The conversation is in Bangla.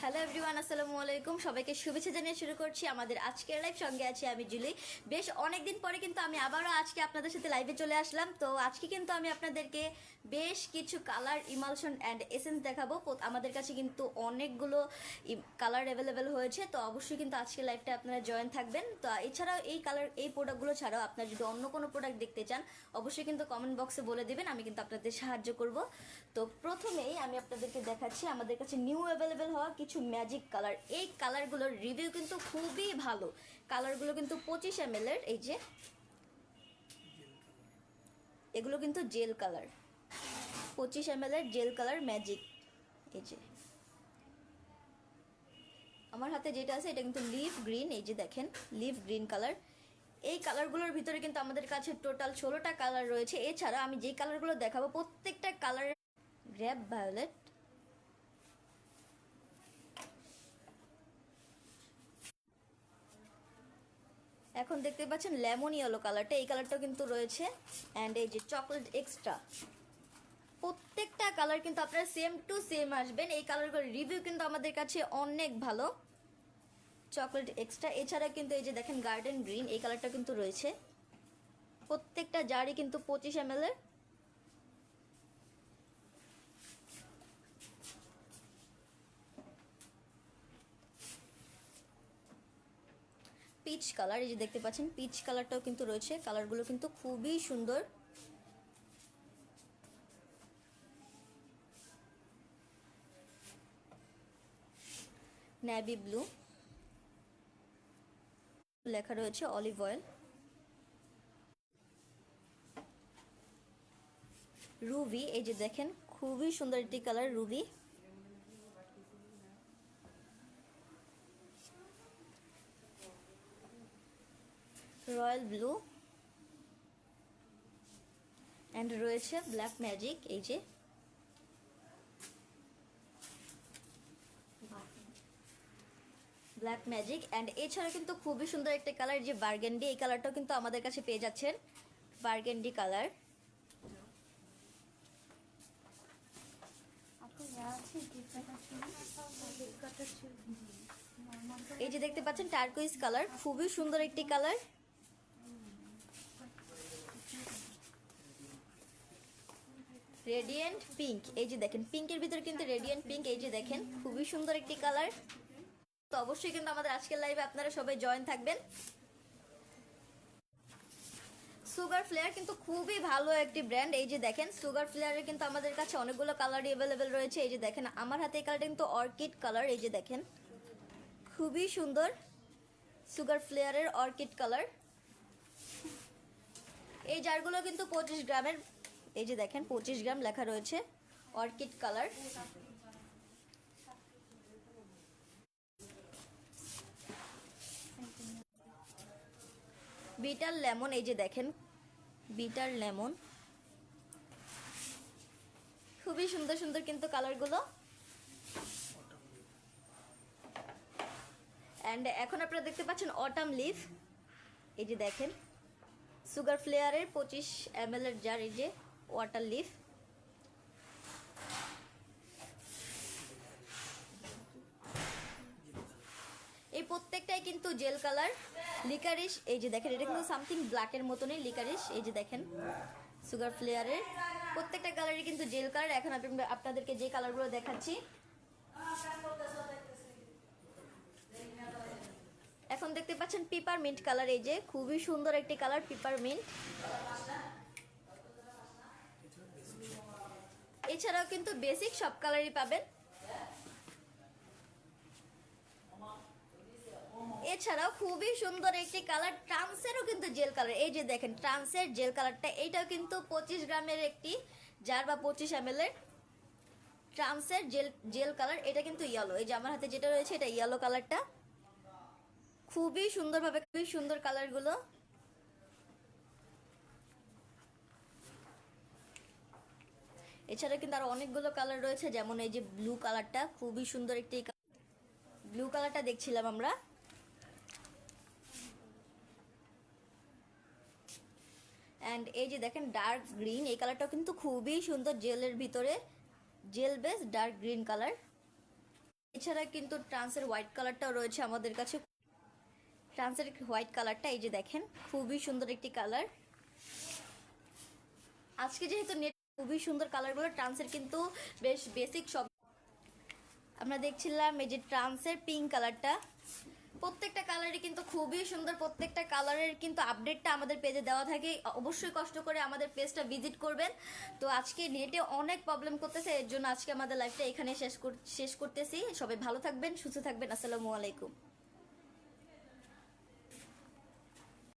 হ্যালো এভরিওয়ান, আসসালামু আলাইকুম। সবাইকে শুভেচ্ছা জানিয়ে শুরু করছি আমাদের আজকের লাইভ। সঙ্গে আছি আমি জুলি। বেশ অনেকদিন পরে কিন্তু আমি আবারও আজকে আপনাদের সাথে লাইভে চলে আসলাম। তো আজকে কিন্তু আমি আপনাদেরকে বেশ কিছু কালার ইমালশন অ্যান্ড এসেন্স দেখাবো। আমাদের কাছে কিন্তু অনেকগুলো কালার অ্যাভেলেবেল হয়েছে, তো অবশ্যই কিন্তু আজকের লাইভটা আপনারা জয়েন থাকবেন। তো এছাড়াও এই প্রোডাক্টগুলো ছাড়াও আপনারা যদি অন্য কোনো প্রোডাক্ট দেখতে চান অবশ্যই কিন্তু কমেন্ট বক্সে বলে দেবেন, আমি কিন্তু আপনাদের সাহায্য করব। তো প্রথমেই আমি আপনাদেরকে দেখাচ্ছি আমাদের কাছে নিউ অ্যাভেলেবেল হওয়া কিছু ম্যাজিক কালার। এই কালারগুলোর রিভিউ কিন্তু খুবই ভালো। কালারগুলো কিন্তু 25 ml এর। এই যে এগুলো কিন্তু জেল কালার, 25 ml এর জেল কালার ম্যাজিক। এই যে আমার হাতে যেটা আছে এটা কিন্তু লিভ গ্রিন। এই যে দেখেন লিভ গ্রিন কালার। এই কালারগুলোর ভিতরে কিন্তু আমাদের কাছে টোটাল 16টা কালার রয়েছে। এছাড়া আমি যেই কালারগুলো দেখাবো প্রত্যেকটা কালারের গ্রেপ ভায়োলেট, এখন দেখতে পাচ্ছেন লেমন ইয়েলো কালারটা, এই কালারটাও কিন্তু রয়েছে। অ্যান্ড এই যে চকলেট এক্সট্রা, প্রত্যেকটা কালার কিন্তু আপনারা সেম টু সেম আসবেন। এই কালারগুলোর রিভিউ কিন্তু আমাদের কাছে অনেক ভালো। চকলেট এক্সট্রা, এছাড়া কিন্তু এই যে দেখেন গার্ডেন গ্রিন, এই কালারটা কিন্তু রয়েছে। প্রত্যেকটা জারই কিন্তু 25 ml এর। পিচ কালার, এই যে দেখতে পাচ্ছেন পিচ কালারটাও কিন্তু রয়েছে। কালারগুলো কিন্তু খুবই সুন্দর। নেভি ব্লু, লেখা রয়েছে অলিভ অয়েল। রুবি, এই যে দেখেন খুবই সুন্দর একটি colour Ruby. Royal blue and রয়েছে ব্ল্যাক ম্যাজিক। এই যে ব্ল্যাক ম্যাজিক। অ্যান্ড এছাড়া কিন্তু খুবই সুন্দর একটা কালার যে বার্গেন্ডি, এই কালারটাও কিন্তু আমাদের কাছে পেয়ে যাচ্ছেন। বার্গেন্ডি কালার, এই যে দেখতে পাচ্ছেন টার্কুইজ কালার, খুবই সুন্দর একটি কালার। রেডিয়েন্ট পিঙ্ক, এই যে দেখেন পিঙ্কের ভিতরে কিন্তু রেডিয়েন্ট পিঙ্ক, এই যে দেখেন খুবই সুন্দর একটি কালার। তো অবশ্যই কিন্তু আমাদের আজকের লাইভে আপনারা সবাই জয়েন থাকবেন। সুগার ফ্লেয়ার কিন্তু খুবই ভালো একটি ব্র্যান্ড। এই যে দেখেন সুগার ফ্লেয়ারের কিন্তু আমাদের কাছে অনেকগুলো কালারই অ্যাভেলেবেল রয়েছে। এই যে দেখেন আমার হাতে এই কালারটা কিন্তু অর্কিড কালার। এই যে দেখেন খুবই সুন্দর সুগার ফ্লেয়ারের অর্কিড কালার। এই জারগুলো কিন্তু 25 গ্রামের। এই যে দেখেন 25 গ্রাম লেখা রয়েছে অর্কিড কালার। বিটার লেমন, এই যে দেখেন বিটার লেমন, খুবই সুন্দর সুন্দর কিন্তু কালারগুলো। অ্যান্ড এখন আপনারা দেখতে পাচ্ছেন অটাম লিফ। এই যে দেখেন সুগার ফ্লেয়ারের 25 ml এর জার, এই যে ওয়াটার লিফ। এই প্রত্যেকটাই কিন্তু জেল কালার। লিকারিশ, এই যে দেখেন এটা কিন্তু সামথিং ব্ল্যাকের মতনই লিকারিশ। এই যে দেখেন সুগার ফ্লেয়ারের প্রত্যেকটা কালারই কিন্তু জেল কালার। এখন আপনাদেরকে যে কালারগুলো দেখাচ্ছি, এখন দেখতে পাচ্ছেন পিপার মিন্ট কালার। এই যে খুবই সুন্দর একটি কালার পিপার মিন্ট। এছাড়াও কিন্তু বেসিক সব কালারই পাবেন। এছাড়াও খুবই সুন্দর একটি কালার ট্রান্সেরও কিন্তু জেল কালার। এই যে দেখেন ট্রান্সের জেল কালারটা, এইটাও কিন্তু 25 গ্রামের একটি জার বা 25 ml এর ট্রান্সের জেল কালার। এটা কিন্তু ইয়েলো, এই যে আমার হাতে যেটা রয়েছে এটা ইয়েলো কালারটা। খুবই সুন্দরভাবে খুবই সুন্দর কালারগুলো। এছাড়া কিন্তু আরো অনেকগুলো কালার রয়েছে, যেমন এই যে ব্লু কালারটা, খুবই সুন্দর একটি ব্লু কালারটা দেখছিলাম আমরা। অ্যান্ড এই যে দেখেন ডার্ক গ্রিন, এই কালারটাও কিন্তু খুবই সুন্দর, জেলের ভিতরে jail base dark green colour. এছাড়া কিন্তু ট্রান্সের হোয়াইট কালারটাও রয়েছে আমাদের কাছে। ট্রান্সের হোয়াইট কালারটা এই যে দেখেন, খুবই সুন্দর একটি কালার। আজকে যেহেতু নেট খুবই সুন্দর কালারগুলো, ট্রান্সের কিন্তু বেশ বেসিক সব। আমরা দেখছিলাম এই যে ট্রান্সের পিঙ্ক কালারটা, প্রত্যেকটা কালারই কিন্তু খুবই সুন্দর। প্রত্যেকটা কালারের কিন্তু আপডেটটা আমাদের পেজে দেওয়া থাকে, অবশ্যই কষ্ট করে আমাদের পেজটা ভিজিট করবেন। তো আজকে নেটে অনেক প্রবলেম করতেছে, এর জন্য আজকে আমাদের লাইভটা এখানে শেষ করতেছি। সবাই ভালো থাকবেন, সুস্থ থাকবেন। আসসালামু আলাইকুম।